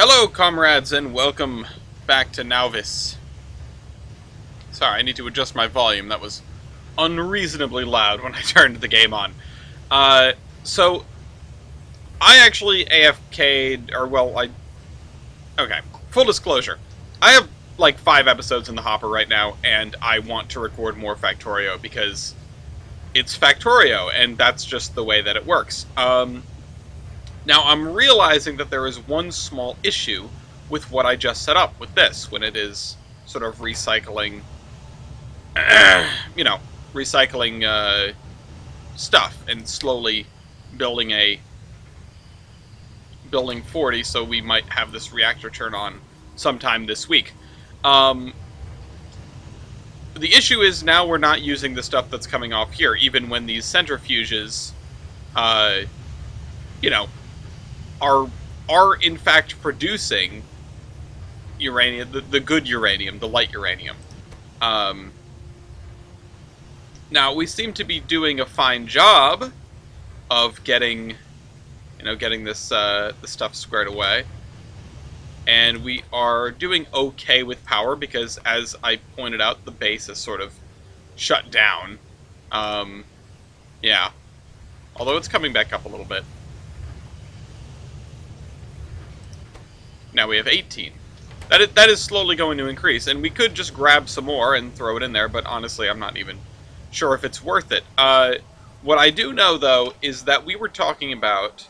Hello, comrades, and welcome back to Nauvis. Sorry, I need to adjust my volume. That was unreasonably loud when I turned the game on. Uh, so, I actually AFK'd, or well, okay, full disclosure. I have like 5 episodes in the hopper right now, and I want to record more Factorio because it's Factorio, and that's just the way that it works. Now, I'm realizing that there is one small issue with what I just set up with this, when it is sort of recycling, you know, recycling stuff and slowly building building 40, so we might have this reactor turn on sometime this week. The issue is now we're not using the stuff that's coming off here, even when these centrifuges, you know, are in fact producing uranium, the good uranium, the light uranium. Now we seem to be doing a fine job of getting, getting this stuff squared away, and we are doing okay with power because, as I pointed out, the base is sort of shut down. Yeah, although it's coming back up a little bit. Now we have 18. That is slowly going to increase, and we could just grab some more and throw it in there, but honestly, I'm not even sure if it's worth it. What I do know, though, is that we were talking about,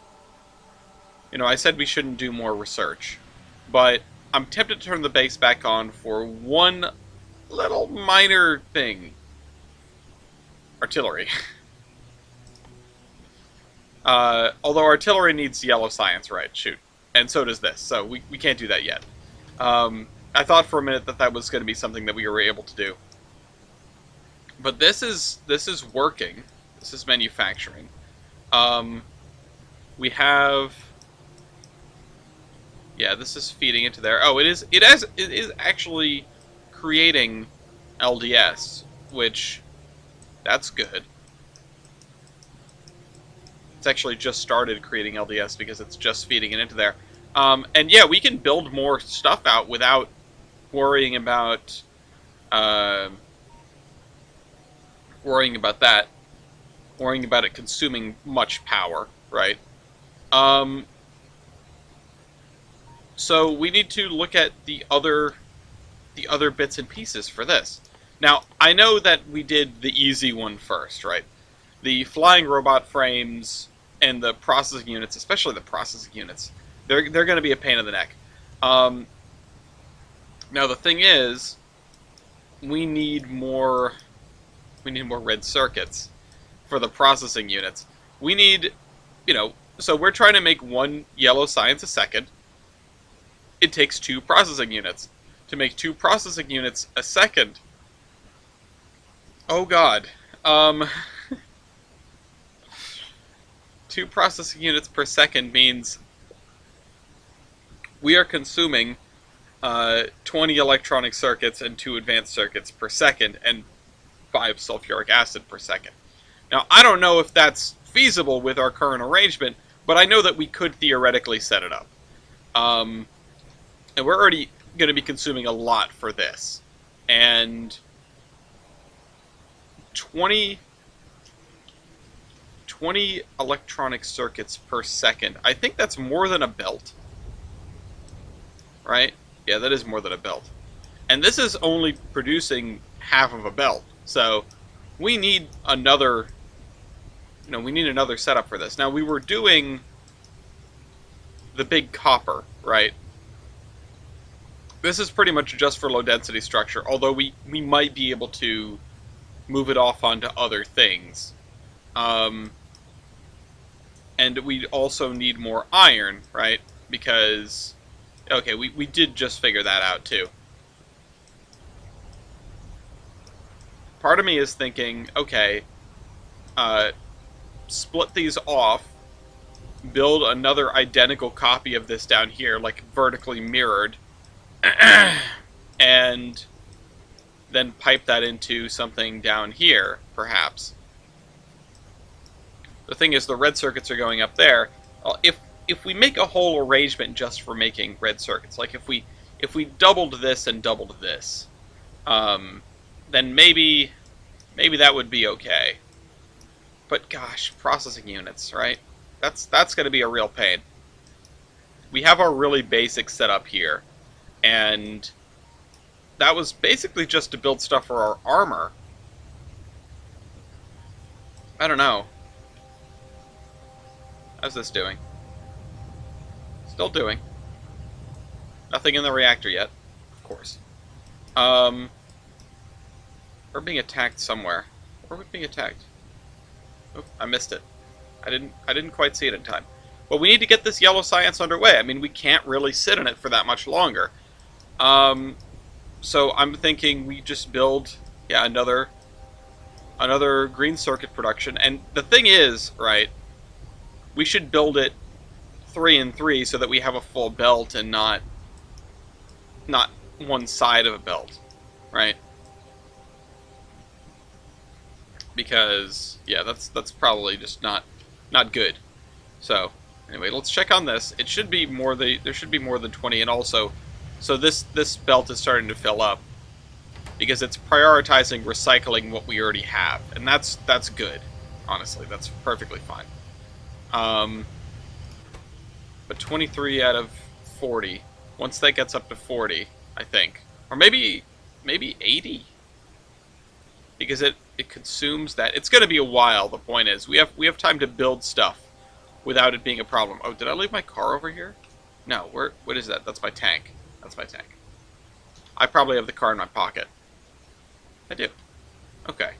I said we shouldn't do more research, but I'm tempted to turn the base back on for one little minor thing. Artillery. Although artillery needs yellow science, right? Shoot. And so does this, so we can't do that yet. I thought for a minute that was going to be something that we were able to do. But this is working. This is manufacturing. We have... Yeah, this is feeding into there. Oh, it is actually creating LDS, which... That's good. It's actually just started creating LDS because it's just feeding it into there. And yeah, we can build more stuff out without worrying about that. Worrying about it consuming much power, right? So we need to look at the other bits and pieces for this. Now, I know that we did the easy one first, right? The flying robot frames and the processing units, especially the processing units, they're going to be a pain in the neck. Now the thing is, we need more red circuits for the processing units. We need, so we're trying to make 1 yellow science a second. It takes 2 processing units. To make 2 processing units a second, oh god, 2 processing units per second means we are consuming 20 electronic circuits and 2 advanced circuits per second, and 5 sulfuric acid per second. Now, I don't know if that's feasible with our current arrangement, but I know that we could theoretically set it up. And we're already going to be consuming a lot for this. And 20 electronic circuits per second. I think that's more than a belt. Right? Yeah, that is more than a belt. And this is only producing half of a belt. So we need another, setup for this. Now, we were doing the big copper, right? This is pretty much just for low density structure, although we might be able to move it off onto other things. And we also need more iron, right? Because, okay, we did just figure that out too. Part of me is thinking, okay, split these off, build another identical copy of this down here, like vertically mirrored, and then pipe that into something down here, perhaps. The thing is, the red circuits are going up there. Well, if if we make a whole arrangement just for making red circuits, like if we doubled this and doubled this, then maybe that would be okay. But gosh, processing units, right? That's going to be a real pain. We have our really basic setup here, and that was basically just to build stuff for our armor. I don't know. How's this doing? Still doing. Nothing in the reactor yet, of course. We're being attacked somewhere. Where are we being attacked? Oh, I missed it. I didn't quite see it in time. Well, we need to get this yellow science underway. I mean, we can't really sit in it for that much longer. So I'm thinking we just build, yeah, another green circuit production. And the thing is, right, we should build it 3 and 3 so that we have a full belt and not one side of a belt, right? Because yeah, that's probably just not good. So anyway, let's check on this. It should be more there should be more than 20, and also, so this belt is starting to fill up because it's prioritizing recycling what we already have, and that's good. Honestly, that's perfectly fine. But 23 out of 40. Once that gets up to 40, I think, or maybe 80. Because it consumes that. It's going to be a while. The point is, we have time to build stuff without it being a problem. Oh, did I leave my car over here? No. What is that? That's my tank. That's my tank. I probably have the car in my pocket. I do. Okay.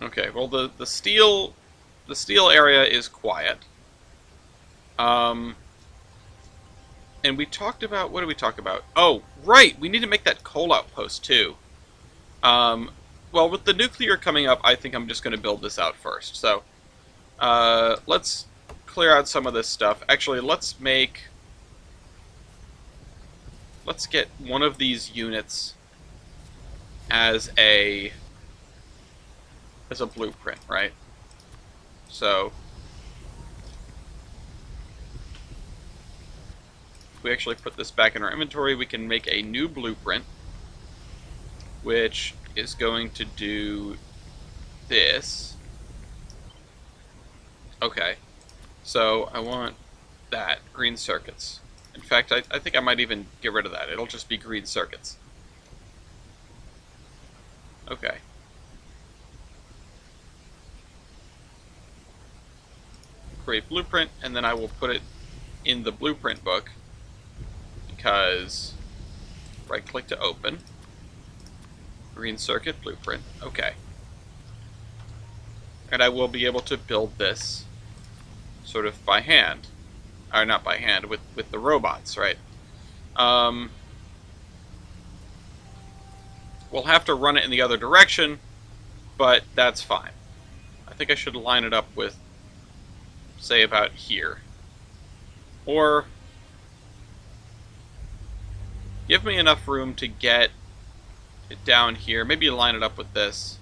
Okay. Well, the steel area is quiet. And we talked about, what did we talk about? Oh, right, we need to make that coal outpost too. Well, with the nuclear coming up, I think I'm just going to build this out first. So, let's clear out some of this stuff. Actually, let's get one of these units as a blueprint, right? So, if we actually put this back in our inventory, we can make a new blueprint, which is going to do this. Okay, so I want that, green circuits. In fact, I think I might even get rid of that. It'll just be green circuits. Okay. Create blueprint, and then I will put it in the blueprint book, because right-click to open, green circuit, blueprint, okay. And I will be able to build this sort of by hand, or not by hand, with the robots, right? We'll have to run it in the other direction, but that's fine. I think I should line it up with, say, about here. Or give me enough room to get it down here. Maybe line it up with this.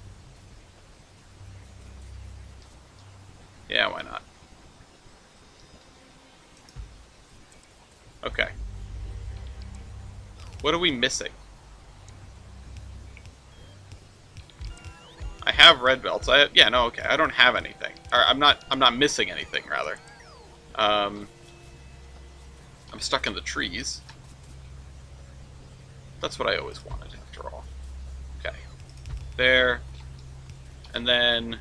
Yeah, why not? Okay. What are we missing? I have red belts. Yeah, no, okay. I don't have anything. Or I'm not missing anything, rather. I'm stuck in the trees. That's what I always wanted, after all. Okay. There. And then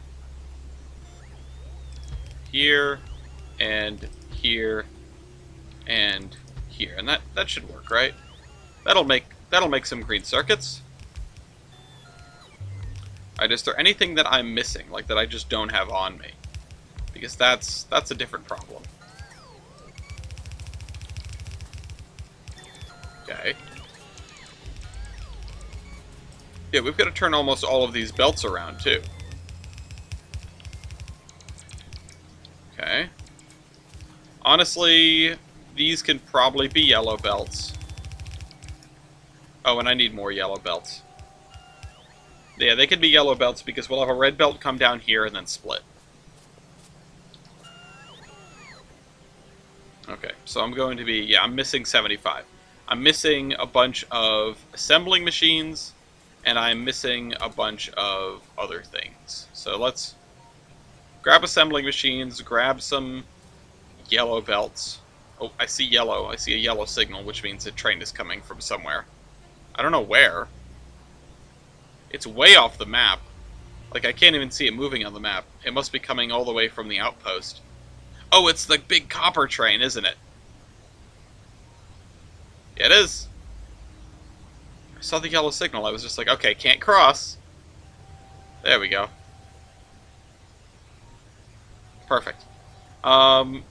here, and here, and here. And that should work, right? That'll make some green circuits. Alright, is there anything that I'm missing, like that I just don't have on me? Because that's a different problem. Okay. Yeah, we've got to turn almost all of these belts around, too. Okay. Honestly, these can probably be yellow belts. Oh, and I need more yellow belts. Yeah, they could be yellow belts because we'll have a red belt come down here and then split. Okay, so I'm going to be, yeah, I'm missing 75. I'm missing a bunch of assembling machines, and I'm missing a bunch of other things. So let's grab assembling machines, grab some yellow belts. Oh, I see yellow. I see a yellow signal, which means a train is coming from somewhere. I don't know where. It's way off the map. Like, I can't even see it moving on the map. It must be coming all the way from the outpost. Oh, it's the big copper train, isn't it? Yeah, it is. I saw the yellow signal. I was just like, okay, can't cross. There we go. Perfect. Um,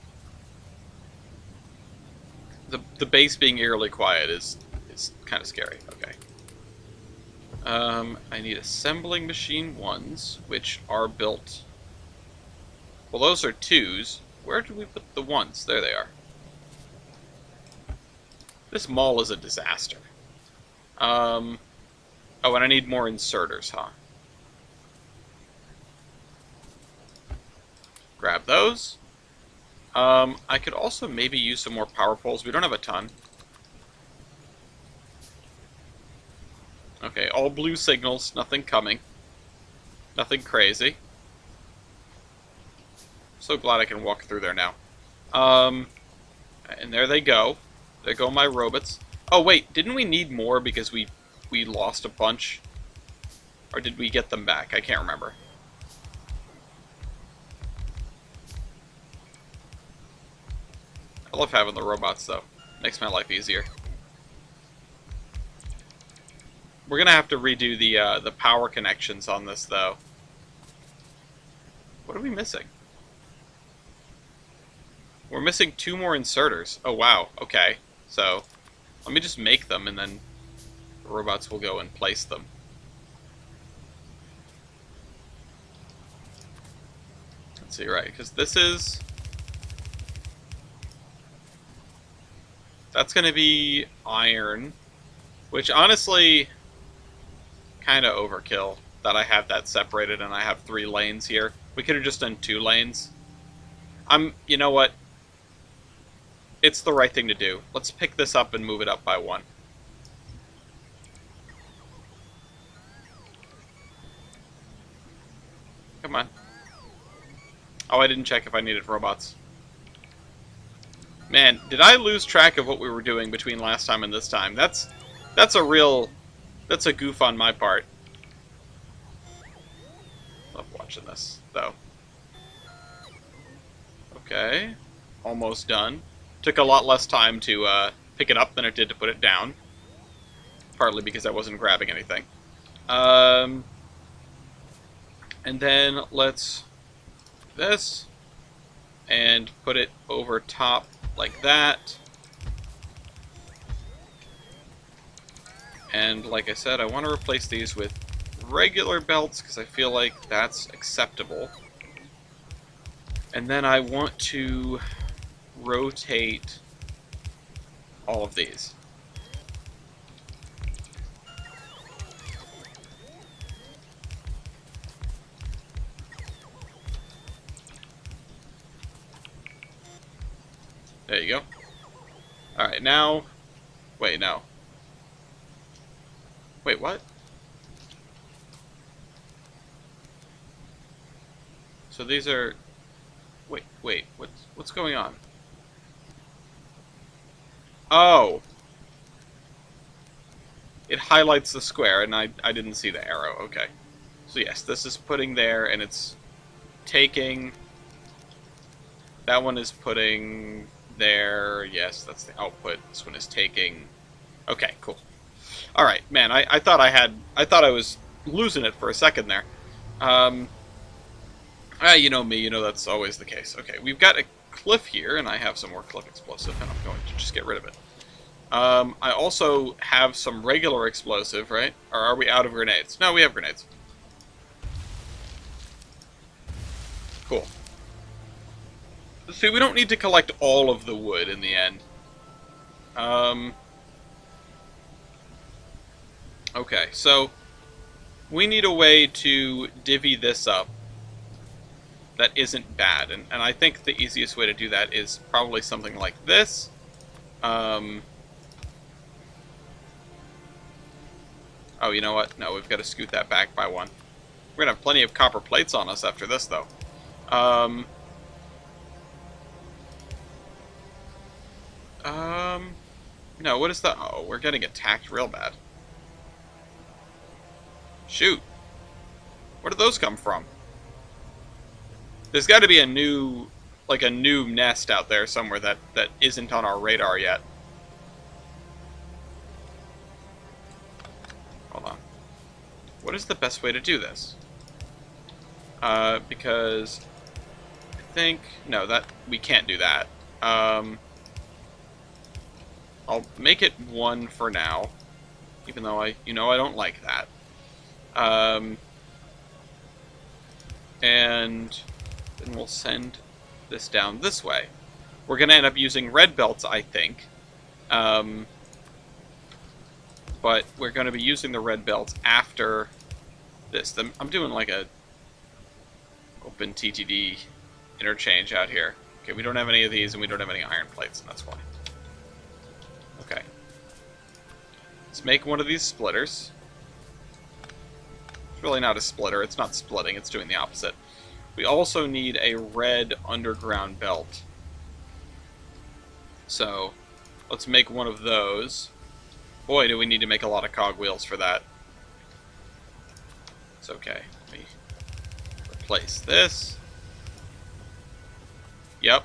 the base being eerily quiet is kind of scary. Okay. I need assembling machine ones, which are built. Well, those are twos. Where did we put the ones? There they are. This mall is a disaster. Oh, and I need more inserters, huh? Grab those. I could also maybe use some more power poles. We don't have a ton. Okay, all blue signals. Nothing coming. Nothing crazy. So glad I can walk through there now. And there they go. There go my robots. Oh, wait, didn't we need more because we lost a bunch? Or did we get them back? I can't remember. I love having the robots, though. Makes my life easier. We're gonna have to redo the power connections on this, though. What are we missing? We're missing 2 more inserters. Oh, wow. Okay. So, let me just make them, and then the robots will go and place them. Let's see, right, because this is... That's going to be iron, which honestly, kind of overkill that I have that separated and I have 3 lanes here. We could have just done 2 lanes. You know what? It's the right thing to do. Let's pick this up and move it up by 1. Come on. Oh, I didn't check if I needed robots. Man, did I lose track of what we were doing between last time and this time? That's a goof on my part. Love watching this, though. Okay. Almost done. Took a lot less time to pick it up than it did to put it down. Partly because I wasn't grabbing anything. And then let's do this and put it over top like that. And like I said, I want to replace these with regular belts because I feel like that's acceptable. And then I want to rotate all of these. There you go. Alright, now... Wait, no. Wait, what? So these are... Wait, what's going on? Oh! It highlights the square, and I didn't see the arrow. Okay. So yes, this is putting there, and it's taking... That one is putting there. Yes, that's the output. This one is taking... Okay, cool. Alright, man, I thought I was losing it for a second there. You know me, you know that's always the case. Okay, we've got a cliff here, and I have some more cliff explosive, and I'm going to just get rid of it. I also have some regular explosive, right? Or are we out of grenades? No, we have grenades. Cool. See, we don't need to collect all of the wood in the end. Okay, so we need a way to divvy this up that isn't bad. And I think the easiest way to do that is probably something like this. Oh, you know what? No, we've got to scoot that back by one. We're going to have plenty of copper plates on us after this, though. No, what is that? Oh, we're getting attacked real bad. Shoot. Where did those come from? There's got to be a new nest out there somewhere that isn't on our radar yet. Hold on. What is the best way to do this? Because I think... No, we can't do that. I'll make it 1 for now, even though I don't like that. And then we'll send this down this way. We're going to end up using red belts, I think. But we're going to be using the red belts after this. I'm doing like a open TTD interchange out here. Okay, we don't have any of these, and we don't have any iron plates, and that's why. Okay. Let's make one of these splitters. It's really not a splitter. It's not splitting. It's doing the opposite. We also need a red underground belt. So, let's make one of those. Boy, do we need to make a lot of cogwheels for that. It's okay. Let me replace this. Yep.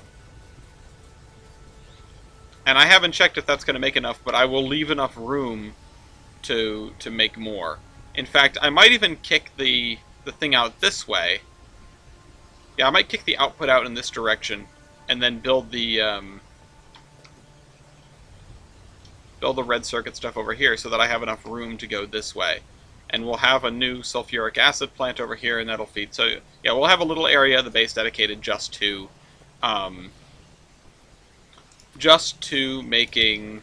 And I haven't checked if that's going to make enough, but I will leave enough room to make more. In fact, I might even kick the thing out this way. Yeah, I might kick the output out in this direction, and then build the red circuit stuff over here so that I have enough room to go this way. And we'll have a new sulfuric acid plant over here, and that'll feed. So, yeah, we'll have a little area of the base dedicated just to making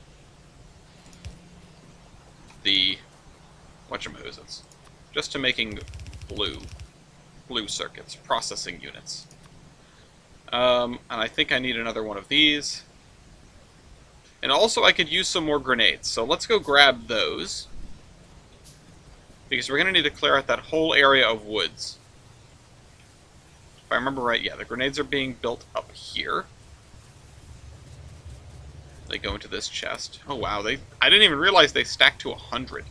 the whatchamahoozits. Just to making blue circuits, processing units. And I think I need another one of these. And also I could use some more grenades, so let's go grab those. Because we're going to need to clear out that whole area of woods. If I remember right, yeah, the grenades are being built up here. They go into this chest. Oh wow, I didn't even realize they stacked to 100.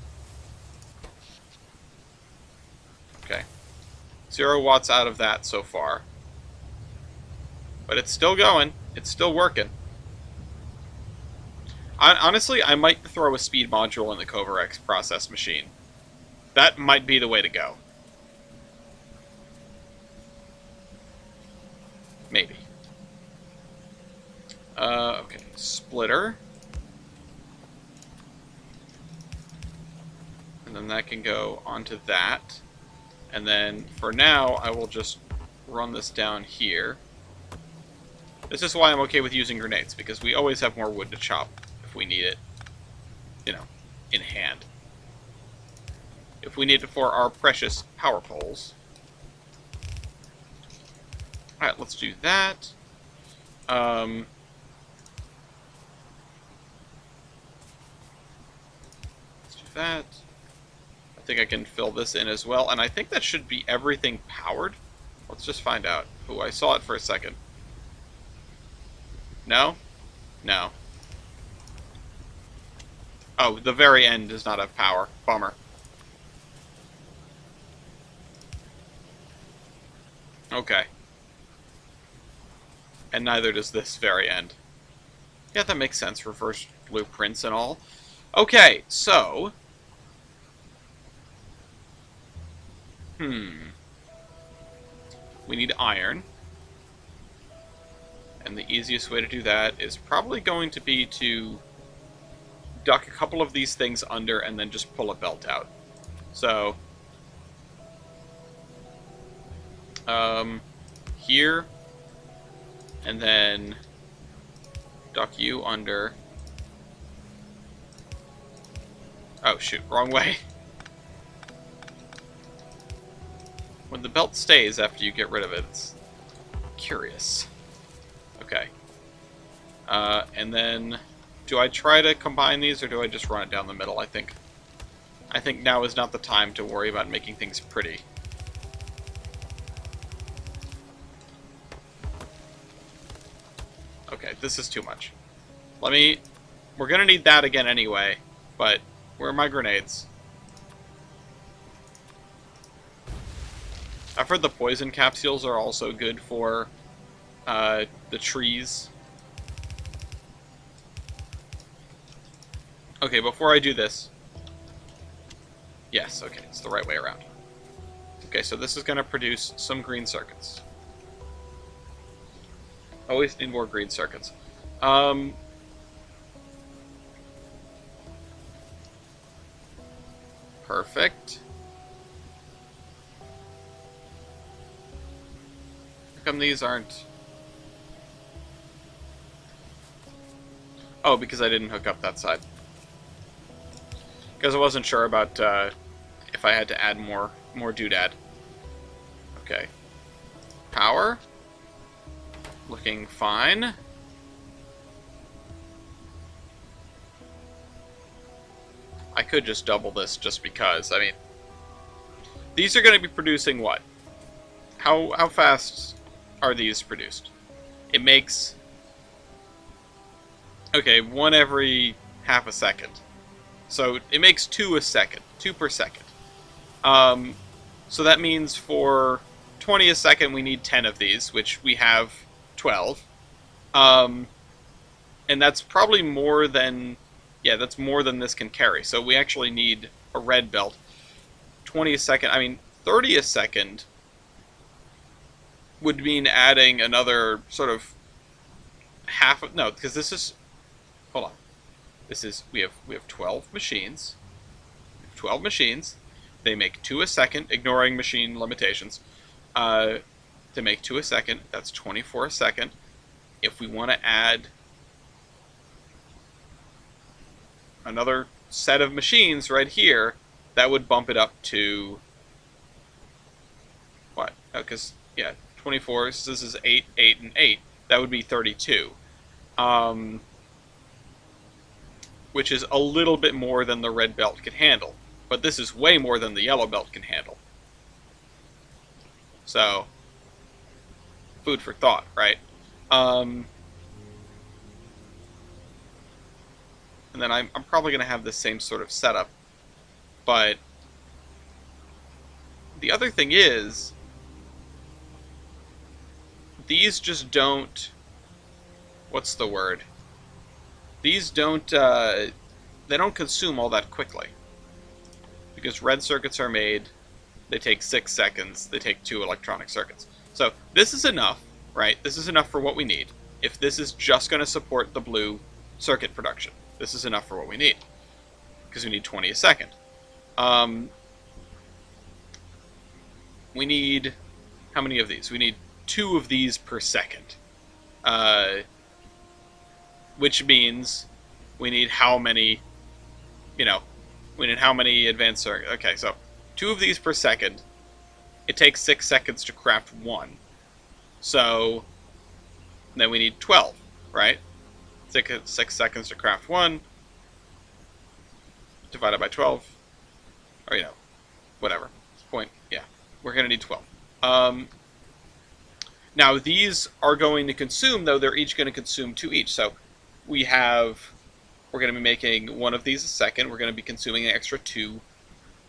Okay. 0 watts out of that so far. But it's still going. It's still working. Honestly, I might throw a speed module in the Covarex process machine. That might be the way to go. Maybe. Okay, splitter. And then that can go onto that. And then, for now, I will just run this down here. This is why I'm okay with using grenades, because we always have more wood to chop if we need it, in hand. If we need it for our precious power poles. Alright, let's do that. Let's do that. I think I can fill this in as well, and I think that should be everything powered. Let's just find out. Oh, I saw it for a second. No? No. Oh, the very end does not have power. Bummer. Okay. And neither does this very end. Yeah, that makes sense. Reverse blueprints and all. Okay, so... We need iron. And the easiest way to do that is probably going to be to duck a couple of these things under and then just pull a belt out. So, here, and then duck you under. Oh shoot, wrong way. When the belt stays after you get rid of it, curious. Okay. And then, do I try to combine these, or do I just run it down the middle? I think now is not the time to worry about making things pretty. Okay, this is too much. We're gonna need that again anyway, but where are my grenades? I've heard the poison capsules are also good for the trees. Okay, before I do this... Yes, okay, it's the right way around. Okay, so this is going to produce some green circuits. Always need more green circuits. Perfect. How come these aren't... Oh, because I didn't hook up that side. Because I wasn't sure about if I had to add more doodad. Okay. Power. Looking fine. I could just double this just because. I mean, these are going to be producing what? How fast are these produced? It makes... Okay, one every half a second. So it makes 2 a second. 2 per second. So that means for 20 a second we need 10 of these, which we have 12. And that's probably more than... Yeah, that's more than this can carry. So we actually need a red belt. 20 a second, I mean, 30 a second would mean adding another sort of half of... No, because this is... Hold on. This is... We have 12 machines. 12 machines. They make 2 a second, ignoring machine limitations. To make 2 a second, that's 24 a second. If we want to add another set of machines right here, that would bump it up to... What? Because, yeah, 24, so this is 8, 8, and 8. That would be 32. Which is a little bit more than the red belt can handle. But this is way more than the yellow belt can handle. So, food for thought, right? And then I'm probably going to have the same sort of setup. But the other thing is, these just don't... What's the word? These don't... they don't consume all that quickly. Because red circuits are made, they take 6 seconds, they take 2 electronic circuits. So this is enough, right? This is enough for what we need. If this is just going to support the blue circuit production, this is enough for what we need. Because we need 20 a second. We need... How many of these? We need 2 of these per second. Which means we need how many... You know... We need how many advanced circuits? Okay, so 2 of these per second. It takes 6 seconds to craft 1. So then we need 12, right? 6 seconds to craft 1. Divided by 12. Or, you know, whatever. Point, yeah. We're going to need 12. Now, these are going to consume, though, they're each going to consume 2 each. So we have... We're going to be making 1 of these a second. We're going to be consuming an extra 2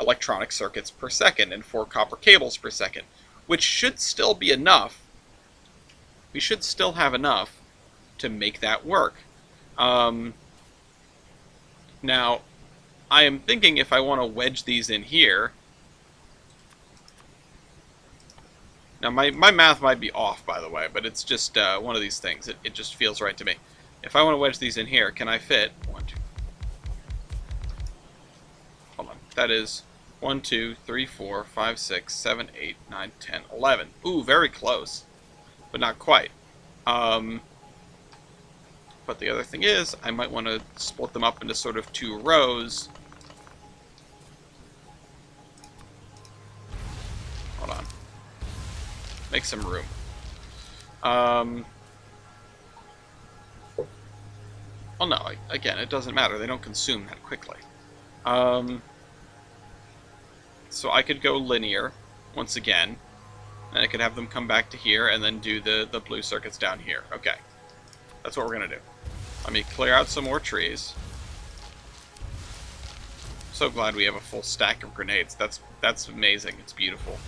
electronic circuits per second and 4 copper cables per second, which should still be enough. We should still have enough to make that work. Now, I am thinking if I want to wedge these in here... Now, my math might be off, by the way, but it's just one of these things. It just feels right to me. If I want to wedge these in here, can I fit 1, 2... Hold on. That is 1, 2, 3, 4, 5, 6, 7, 8, 9, 10, 11. Ooh, very close. But not quite. But the other thing is, I might want to split them up into sort of 2 rows. Hold on. Make some room. Well, no, again, it doesn't matter. They don't consume that quickly. So I could go linear, once again, and I could have them come back to here and then do the blue circuits down here. Okay, that's what we're going to do. Let me clear out some more trees. So glad we have a full stack of grenades. That's amazing. It's beautiful.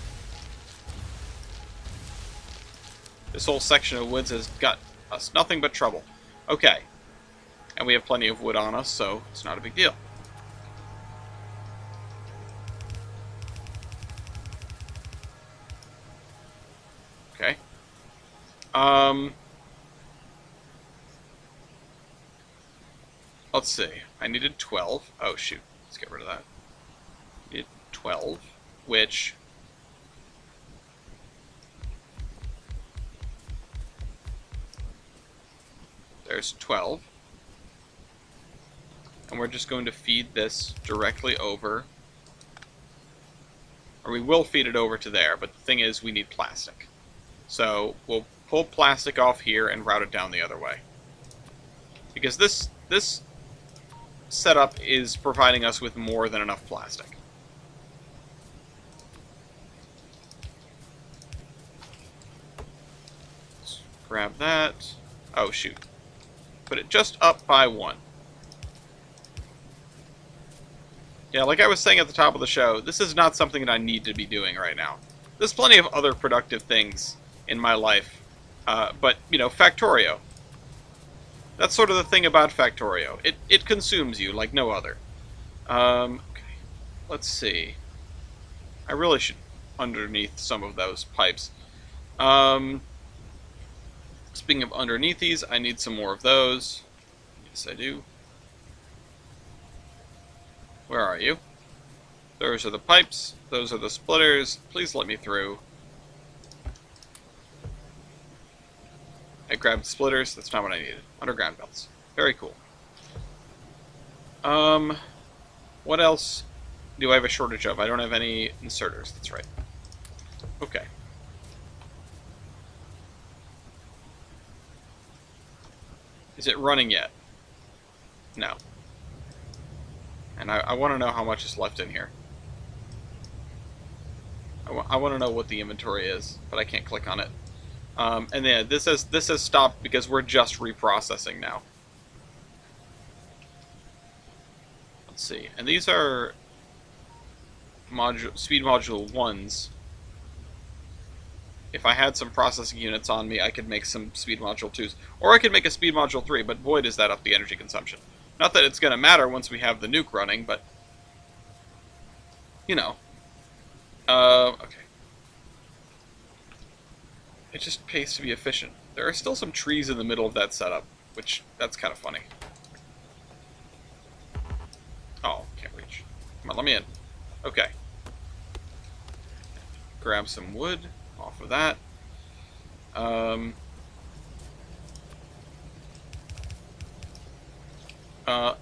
This whole section of woods has got us nothing but trouble. Okay. And we have plenty of wood on us, so it's not a big deal. Okay. Let's see. I needed 12. Oh, shoot. Let's get rid of that. Needed 12, which... There's 12. And we're just going to feed this directly over. Or we will feed it over to there, but the thing is we need plastic. So we'll pull plastic off here and route it down the other way. Because this setup is providing us with more than enough plastic. Let's grab that. Oh, shoot. Put it just up by 1. Yeah, like I was saying at the top of the show, this is not something that I need to be doing right now. There's plenty of other productive things in my life. But, you know, Factorio. That's sort of the thing about Factorio. It consumes you like no other. Okay. Let's see. I really should underneath some of those pipes. Speaking of underneath these, I need some more of those. Yes, I do. Where are you? Those are the pipes. Those are the splitters. Please let me through. I grabbed splitters. That's not what I needed. Underground belts. Very cool. What else do I have a shortage of? I don't have any inserters. That's right. Okay. Is it running yet? No. And I want to know how much is left in here. I want to know what the inventory is, but I can't click on it. And yeah, this has stopped because we're just reprocessing now. Let's see. And these are speed module 1s. If I had some processing units on me, I could make some speed module 2s. Or I could make a speed module 3, but boy does that up the energy consumption. Not that it's going to matter once we have the nuke running, but... You know. Okay. It just pays to be efficient. There are still some trees in the middle of that setup, which, that's kind of funny. Oh, can't reach. Come on, let me in. Okay. Grab some wood off of that.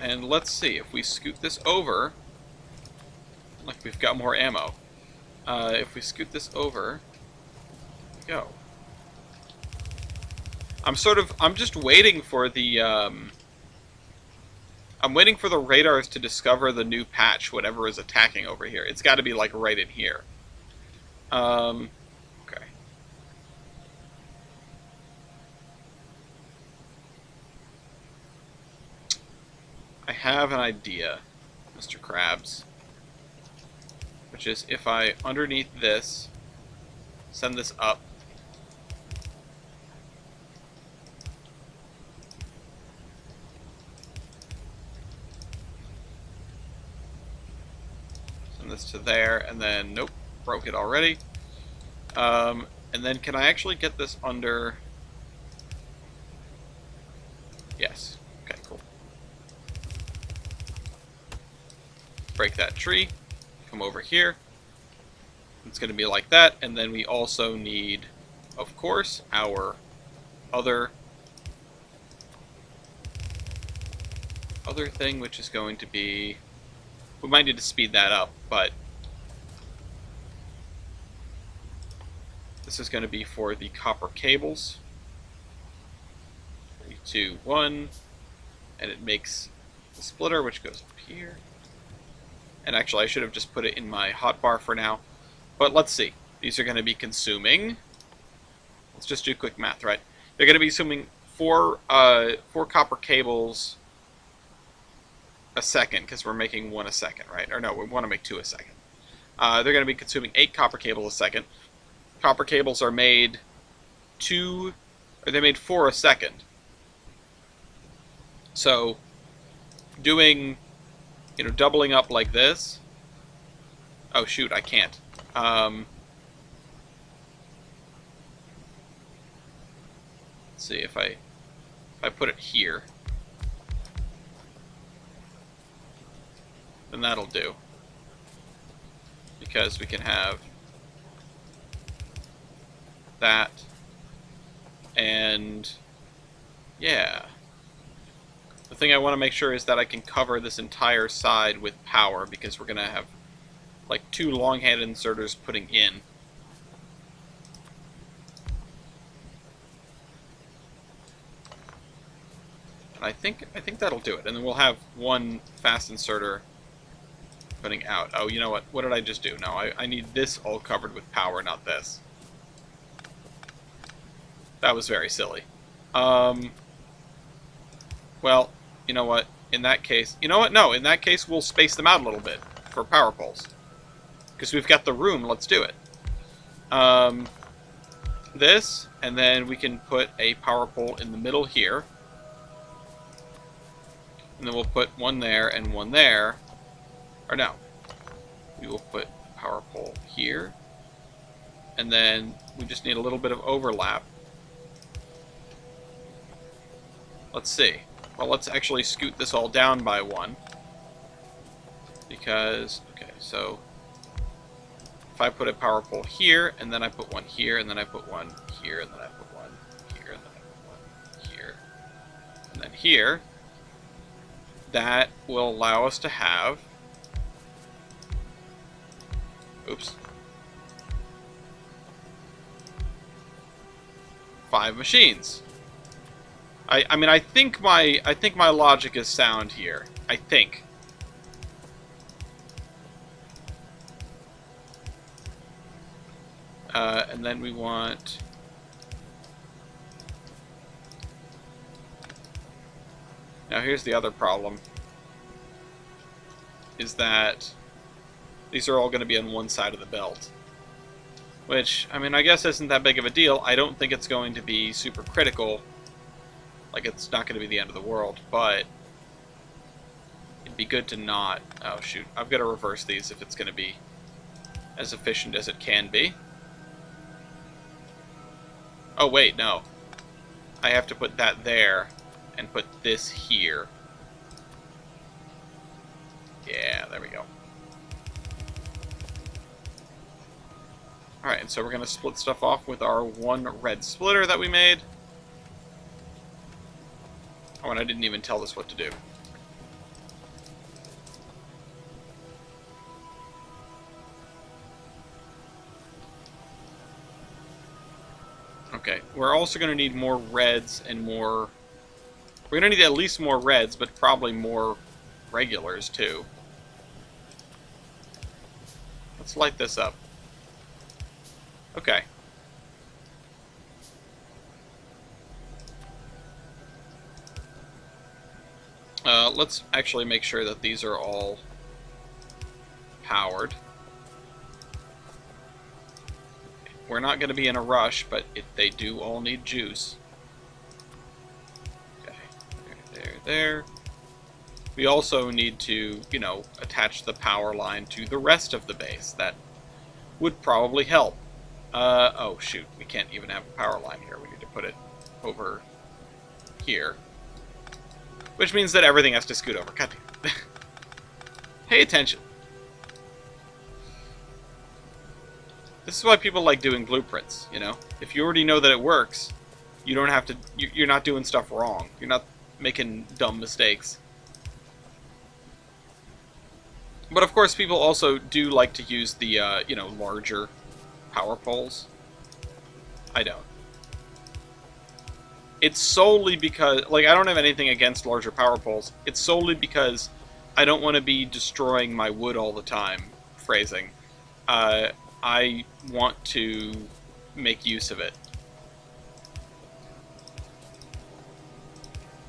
And let's see, if we scoot this over, like we've got more ammo. If we scoot this over, go. I'm just waiting for the, I'm waiting for the radars to discover the new patch, whatever is attacking over here. It's got to be, like, right in here. Okay. I have an idea, Mr. Krabs. Which is, if I, underneath this, send this up, this to there, and then, nope, broke it already. And then can I actually get this under... Yes. Okay, cool. Break that tree. Come over here. It's going to be like that, and then we also need, of course, our other thing, which is going to be... We might need to speed that up, but this is going to be for the copper cables. 2, 1, and it makes the splitter, which goes up here. And actually, I should have just put it in my hotbar for now. But let's see. These are going to be consuming... Let's just do quick math, right? They're going to be consuming four copper cables a second, because we're making 1 a second, right? Or no, we want to make 2 a second. They're going to be consuming 8 copper cables a second. Copper cables are made they're made 4 a second. So, doing, doubling up like this. Oh shoot, I can't. Let's see if I put it here, then that'll do. Because we can have that, and yeah. The thing I want to make sure is that I can cover this entire side with power, because we're going to have like 2 long-handed inserters putting in. And I think that'll do it. And then we'll have 1 fast inserter putting out. Oh, you know what? What did I just do? No, I need this all covered with power, not this. That was very silly. Well, you know what? In that case... You know what? No, in that case, we'll space them out a little bit for power poles. Because we've got the room, let's do it. This, and then we can put a power pole in the middle here. And then we'll put 1 there and 1 there. Or no. We will put power pole here. And then we just need a little bit of overlap. Let's see. Well, let's actually scoot this all down by 1. Because, okay, so if I put a power pole here, and then I put 1 here, and then I put 1 here, and then I put 1 here, and then I put 1 here, and then here, that will allow us to have, oops, 5 machines. I mean, I think my logic is sound here. I think. And then we want... Now here's the other problem. Is that these are all going to be on one side of the belt. Which, I mean, I guess isn't that big of a deal. I don't think it's going to be super critical. Like, it's not going to be the end of the world, but it'd be good to not... Oh, shoot. I've got to reverse these if it's going to be as efficient as it can be. Oh, wait, no. I have to put that there and put this here. Yeah, there we go. Alright, and so we're going to split stuff off with our 1 red splitter that we made. Oh, and I didn't even tell this what to do. Okay, we're also going to need more reds and more... We're going to need at least more reds, but probably more regulars, too. Let's light this up. Okay. Let's actually make sure that these are all powered. We're not going to be in a rush, but they do all need juice. Okay, there. We also need to, you know, attach the power line to the rest of the base. That would probably help. Oh shoot, we can't even have a power line here. We need to put it over here. Which means that everything has to scoot over. God damn. Pay attention. This is why people like doing blueprints, you know? If you already know that it works, you don't have to... You're not doing stuff wrong. You're not making dumb mistakes. But of course, people also do like to use the, you know, larger power poles. I don't. It's solely because, like, I don't have anything against larger power poles. It's solely because I don't want to be destroying my wood all the time. Phrasing. Uh, I want to make use of it.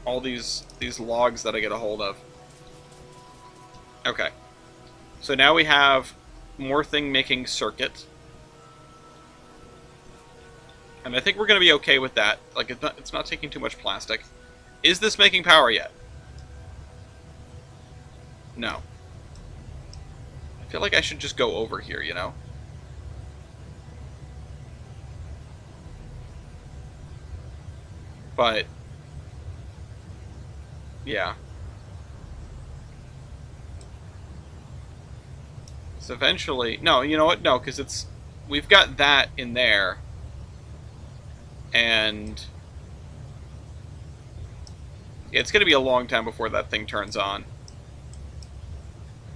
All these logs that I get a hold of. Okay. So now we have more thing making circuit. And I think we're going to be okay with that. Like, it's not taking too much plastic. Is this making power yet? No. I feel like I should just go over here, you know? But, yeah. So eventually... No, you know what? No, because it's... We've got that in there. And... It's going to be a long time before that thing turns on.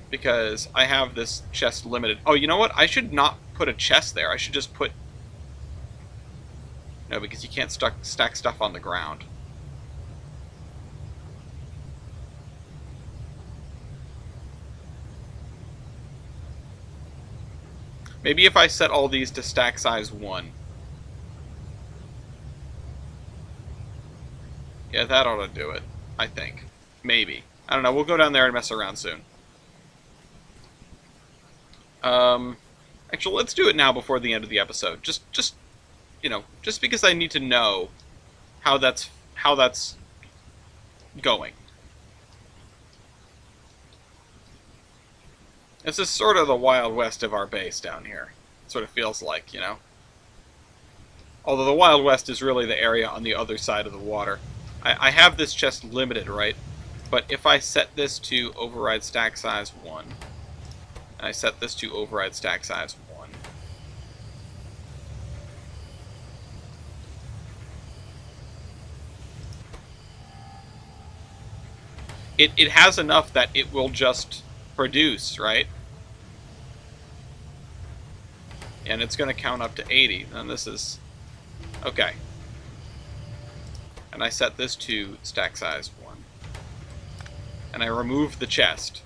Because I have this chest limited. Oh, you know what? I should not put a chest there. I should just put... No, because you can't stack stuff on the ground. Maybe if I set all these to stack size 1. Yeah, that ought to do it, I think. Maybe. I don't know, we'll go down there and mess around soon. Actually, let's do it now before the end of the episode. Just you know, just because I need to know how that's going. This is sort of the Wild West of our base down here. It sort of feels like, you know? Although the Wild West is really the area on the other side of the water. I have this chest limited, right? But if I set this to override stack size 1, and I set this to override stack size 1, it has enough that it will just produce, right? And it's going to count up to 80. And this is... Okay. And I set this to stack size 1. And I remove the chest.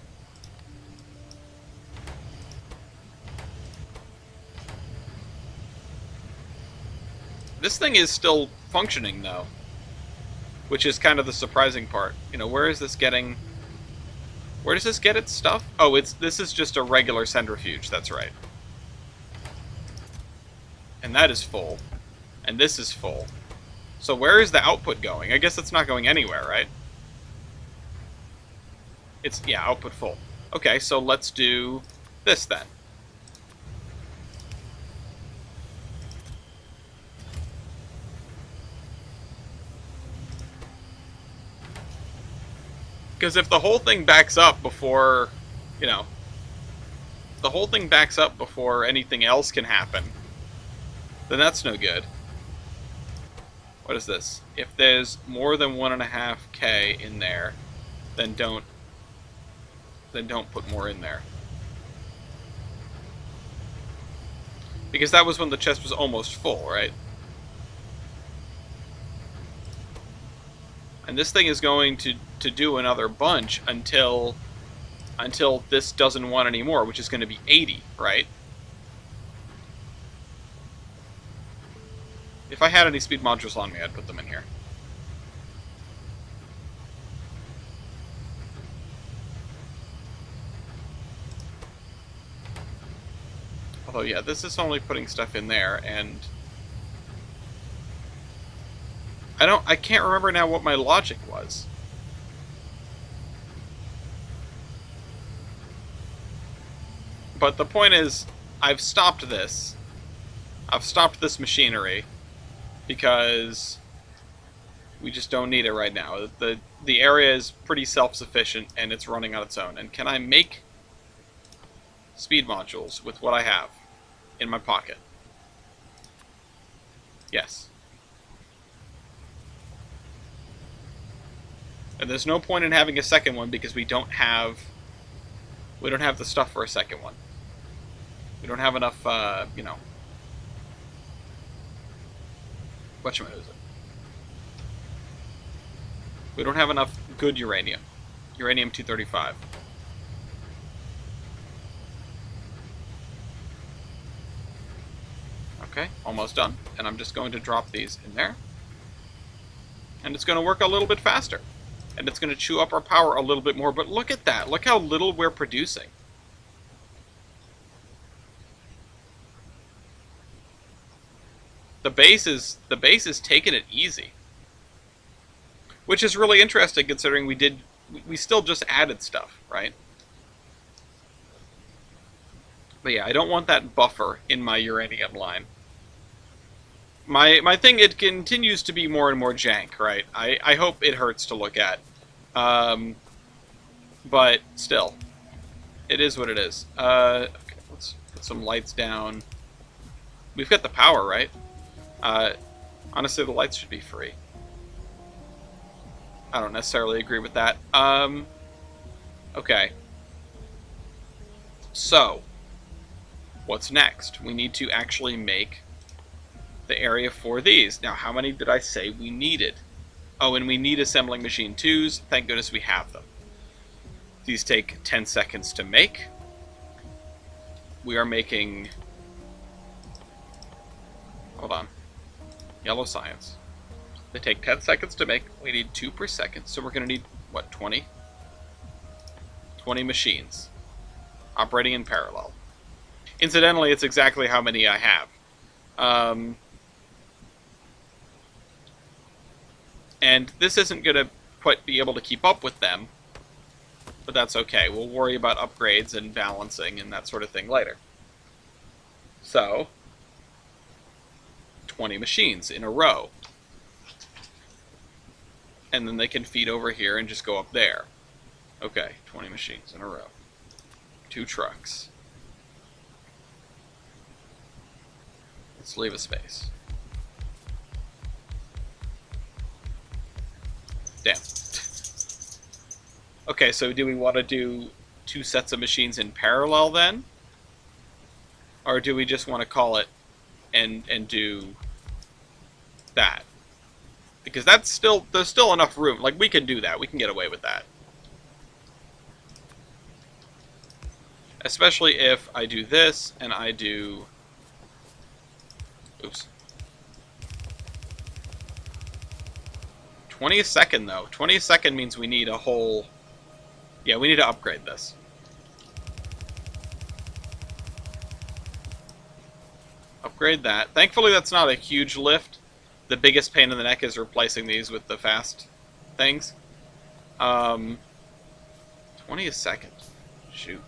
This thing is still functioning, though. Which is kind of the surprising part. You know, where is this getting... Where does this get its stuff? Oh, this is just a regular centrifuge, that's right. And that is full. And this is full. So where is the output going? I guess it's not going anywhere, right? It's, yeah, output full. Okay, so let's do this then. Because if the whole thing backs up before, you know, the whole thing backs up before anything else can happen, then that's no good. What is this? If there's more than 1.5K in there, then don't put more in there. Because that was when the chest was almost full, right? And this thing is going to do another bunch until this doesn't want any more, which is going to be 80, right? If I had any speed modules on me, I'd put them in here. Although, yeah, this is only putting stuff in there, and... I can't remember now what my logic was. But the point is, I've stopped this. I've stopped this machinery. Because we just don't need it right now. The area is pretty self-sufficient and it's running on its own. And can I make speed modules with what I have in my pocket? Yes. And there's no point in having a second one because we don't have the stuff for a second one. We don't have enough, you know. Whatchamacallit. We don't have enough good uranium. Uranium-235. Okay, almost done. And I'm just going to drop these in there. And it's going to work a little bit faster. And it's going to chew up our power a little bit more. But look at that. Look how little we're producing. The base is taking it easy. Which is really interesting considering we still just added stuff, right? But yeah, I don't want that buffer in my uranium line. My thing, it continues to be more and more jank, right? I hope it hurts to look at. But still, it is what it is. Okay, let's put some lights down. We've got the power, right? Honestly, the lights should be free. I don't necessarily agree with that. Okay. So, what's next? We need to actually make the area for these. Now, how many did I say we needed? Oh, and we need assembling machine 2s. Thank goodness we have them. These take 10 seconds to make. We are making... Hold on. Yellow science. They take 10 seconds to make. We need 2 per second. So we're going to need, what, 20? 20 machines. Operating in parallel. Incidentally, it's exactly how many I have. And this isn't going to quite be able to keep up with them. But that's okay. We'll worry about upgrades and balancing and that sort of thing later. So, 20 machines in a row. And then they can feed over here and just go up there. Okay, 20 machines in a row. 2 trucks. Let's leave a space. Damn. Okay, so do we want to do 2 sets of machines in parallel then? Or do we just want to call it and do that? Because that's still, there's still enough room. Like, we can do that. We can get away with that. Especially if I do this and I do... Oops. 20 a second, though. 20 a second means we need a whole... Yeah, we need to upgrade this. Upgrade that. Thankfully, that's not a huge lift. The biggest pain in the neck is replacing these with the fast things. 20 a second. Shoot.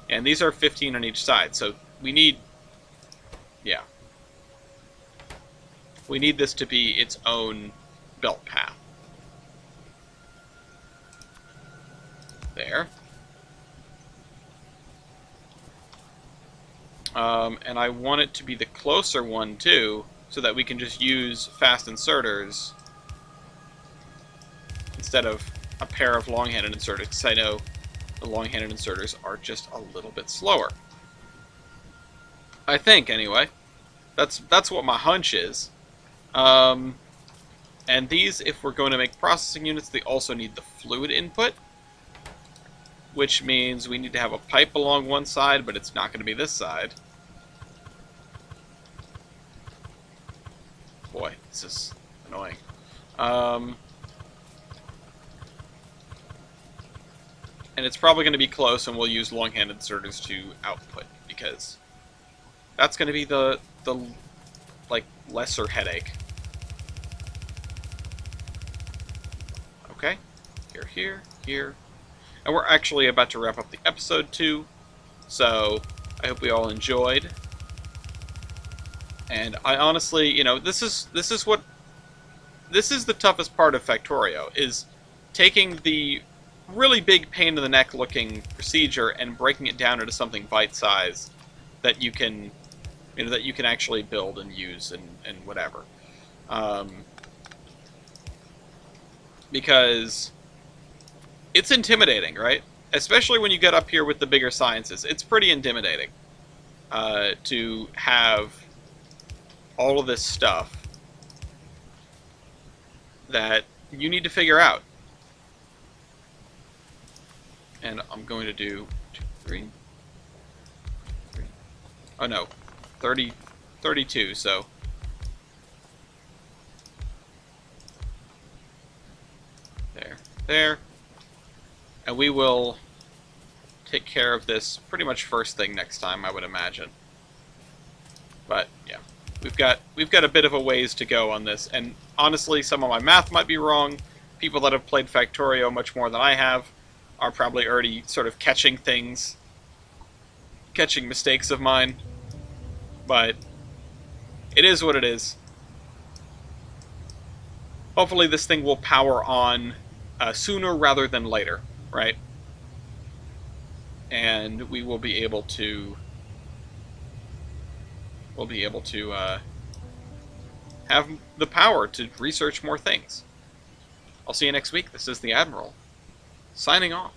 And these are 15 on each side, so we need... Yeah. We need this to be its own belt path. There. And I want it to be the closer one, too, so that we can just use fast inserters instead of a pair of long-handed inserters, because I know the long-handed inserters are just a little bit slower. I think, anyway. That's what my hunch is. And these, if we're going to make processing units, they also need the fluid input, which means we need to have a pipe along one side, but it's not going to be this side. Boy, this is annoying. And it's probably going to be close, and we'll use long-handed inserters to output, because that's going to be the like, lesser headache. Okay, here. And we're actually about to wrap up the episode, too, so I hope we all enjoyed. And I honestly, you know, this is the toughest part of Factorio, is taking the really big pain in the neck looking procedure and breaking it down into something bite-sized that you can, you know, that you can actually build and use and whatever. Because it's intimidating, right? Especially when you get up here with the bigger sciences. It's pretty intimidating to have all of this stuff that you need to figure out. And I'm going to do 2, 3. Oh no, 30, 32, so. There. And we will take care of this pretty much first thing next time, I would imagine. But, yeah. We've got a bit of a ways to go on this, and honestly, some of my math might be wrong. People that have played Factorio much more than I have are probably already sort of catching mistakes of mine. But it is what it is. Hopefully this thing will power on sooner rather than later, right? And we will be able to have the power to research more things. I'll see you next week. This is the Admiral, signing off.